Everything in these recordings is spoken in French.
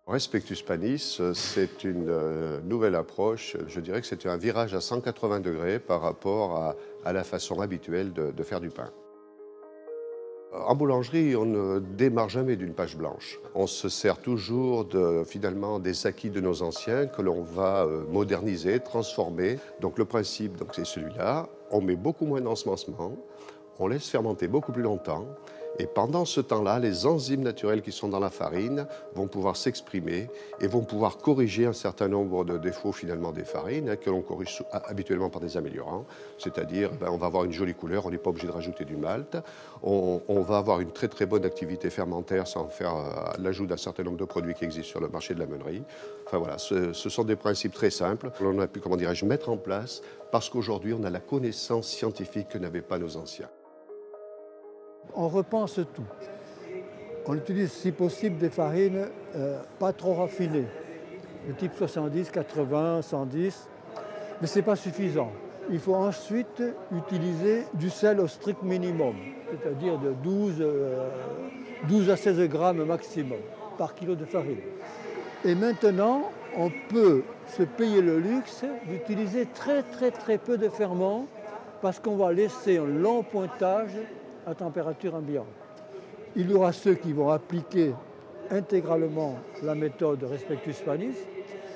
Respectus Panis, c'est une nouvelle approche. Je dirais que c'est un virage à 180 degrés par rapport à la façon habituelle de faire du pain. En boulangerie, on ne démarre jamais d'une page blanche. On se sert toujours finalement des acquis de nos anciens que l'on va moderniser, transformer. Donc le principe, c'est celui-là. On met beaucoup moins d'ensemencement, on laisse fermenter beaucoup plus longtemps. Et pendant ce temps-là, les enzymes naturelles qui sont dans la farine vont pouvoir s'exprimer et vont pouvoir corriger un certain nombre de défauts finalement des farines, que l'on corrige habituellement par des améliorants. C'est-à-dire, on va avoir une jolie couleur, on n'est pas obligé de rajouter du malt. On va avoir une très très bonne activité fermentaire sans faire l'ajout d'un certain nombre de produits qui existent sur le marché de la meunerie. Enfin voilà, ce sont des principes très simples que l'on a pu, mettre en place parce qu'aujourd'hui on a la connaissance scientifique que n'avaient pas nos anciens. On repense tout. On utilise si possible des farines pas trop raffinées, de type 70, 80, 110, mais ce n'est pas suffisant. Il faut ensuite utiliser du sel au strict minimum, c'est-à-dire de 12 à 16 grammes maximum par kilo de farine. Et maintenant, on peut se payer le luxe d'utiliser très peu de ferments parce qu'on va laisser un long pointage à température ambiante. Il y aura ceux qui vont appliquer intégralement la méthode Respectus Panis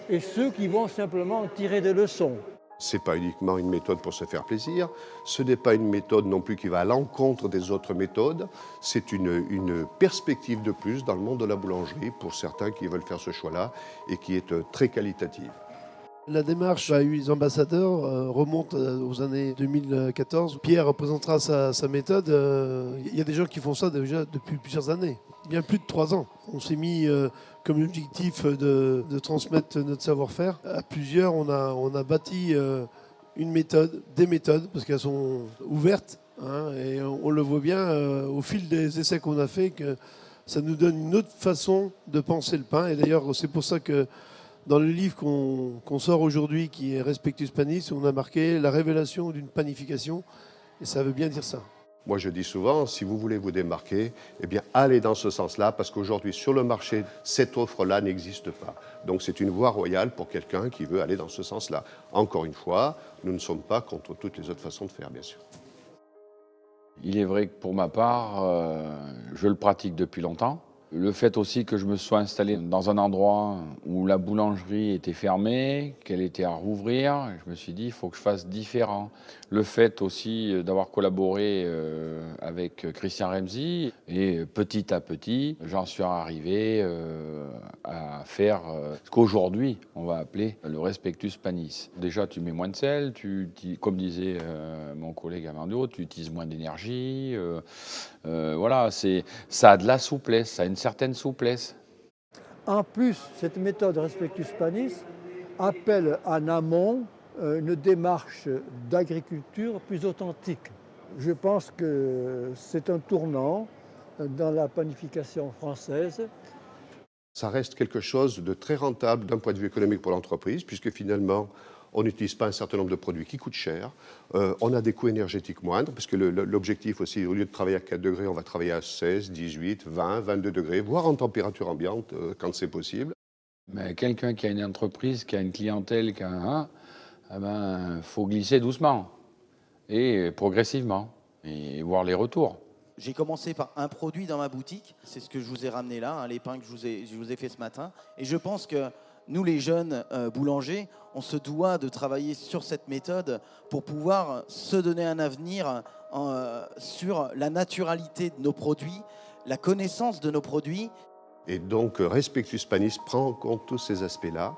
et ceux qui vont simplement tirer des leçons. Ce n'est pas uniquement une méthode pour se faire plaisir, ce n'est pas une méthode non plus qui va à l'encontre des autres méthodes, c'est une perspective de plus dans le monde de la boulangerie pour certains qui veulent faire ce choix-là et qui est très qualitative. La démarche a eu les ambassadeurs, remonte aux années 2014. Pierre représentera sa méthode. Il y a des gens qui font ça déjà depuis plusieurs années, bien plus de 3 ans. On s'est mis comme objectif de transmettre notre savoir-faire. À plusieurs, on a bâti une méthode, des méthodes, parce qu'elles sont ouvertes. Et on le voit bien au fil des essais qu'on a fait que ça nous donne une autre façon de penser le pain. Et d'ailleurs, c'est pour ça que dans le livre qu'on sort aujourd'hui, qui est Respectus Panis, on a marqué la révélation d'une panification, et ça veut bien dire ça. Moi, je dis souvent, si vous voulez vous démarquer, eh bien, allez dans ce sens-là, parce qu'aujourd'hui, sur le marché, cette offre-là n'existe pas. Donc, c'est une voie royale pour quelqu'un qui veut aller dans ce sens-là. Encore une fois, nous ne sommes pas contre toutes les autres façons de faire, bien sûr. Il est vrai que pour ma part, je le pratique depuis longtemps. Le fait aussi que je me sois installé dans un endroit où la boulangerie était fermée, qu'elle était à rouvrir, je me suis dit, il faut que je fasse différent. Le fait aussi d'avoir collaboré avec Christian Remzy, et petit à petit, j'en suis arrivé à faire ce qu'aujourd'hui, on va appeler le Respectus Panis. Déjà, tu mets moins de sel, comme disait mon collègue Amandio, tu utilises moins d'énergie. Voilà, ça a de la souplesse, ça a une certaine souplesse. En plus, cette méthode Respectus Panis appelle en amont une démarche d'agriculture plus authentique. Je pense que c'est un tournant dans la panification française. Ça reste quelque chose de très rentable d'un point de vue économique pour l'entreprise, puisque finalement, on n'utilise pas un certain nombre de produits qui coûtent cher. On a des coûts énergétiques moindres, parce que l'objectif aussi, au lieu de travailler à 4 degrés, on va travailler à 16, 18, 20, 22 degrés, voire en température ambiante quand c'est possible. Mais quelqu'un qui a une entreprise, qui a une clientèle, faut glisser doucement et progressivement et voir les retours. J'ai commencé par un produit dans ma boutique, c'est ce que je vous ai ramené là, les pains que je vous ai fait ce matin. Et je pense que nous, les jeunes boulangers, on se doit de travailler sur cette méthode pour pouvoir se donner un avenir sur la naturalité de nos produits, la connaissance de nos produits. Et donc, Respectus Panis prend en compte tous ces aspects-là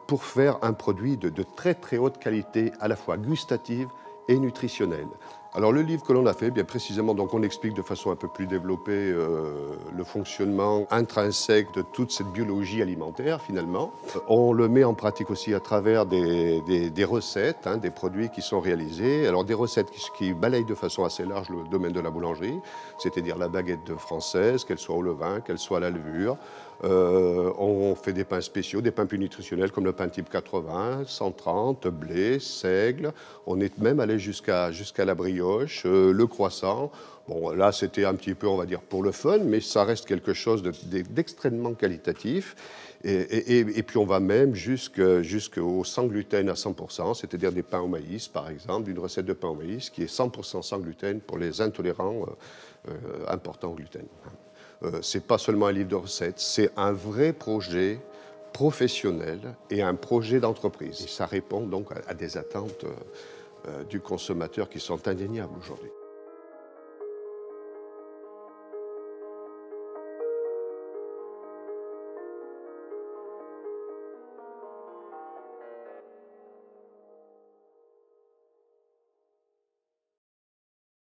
pour faire un produit de très très haute qualité, à la fois gustative et nutritionnelle. Alors le livre que l'on a fait, bien précisément, donc on explique de façon un peu plus développée le fonctionnement intrinsèque de toute cette biologie alimentaire finalement. On le met en pratique aussi à travers des recettes, des produits qui sont réalisés. Alors des recettes qui balayent de façon assez large le domaine de la boulangerie, c'est-à-dire la baguette française, qu'elle soit au levain, qu'elle soit à la levure. On fait des pains spéciaux, des pains plus nutritionnels comme le pain type 80, 130, blé, seigle. On est même allé jusqu'à la brioche brioche, le croissant. Bon, là, c'était un petit peu, on va dire, pour le fun, mais ça reste quelque chose d'extrêmement qualitatif. Et puis, on va même jusqu'au sans gluten à 100%, c'est-à-dire des pains au maïs, par exemple, une recette de pain au maïs qui est 100% sans gluten pour les intolérants importants au gluten. C'est pas seulement un livre de recettes, c'est un vrai projet professionnel et un projet d'entreprise. Et ça répond donc à des attentes du consommateur qui sont indéniables aujourd'hui.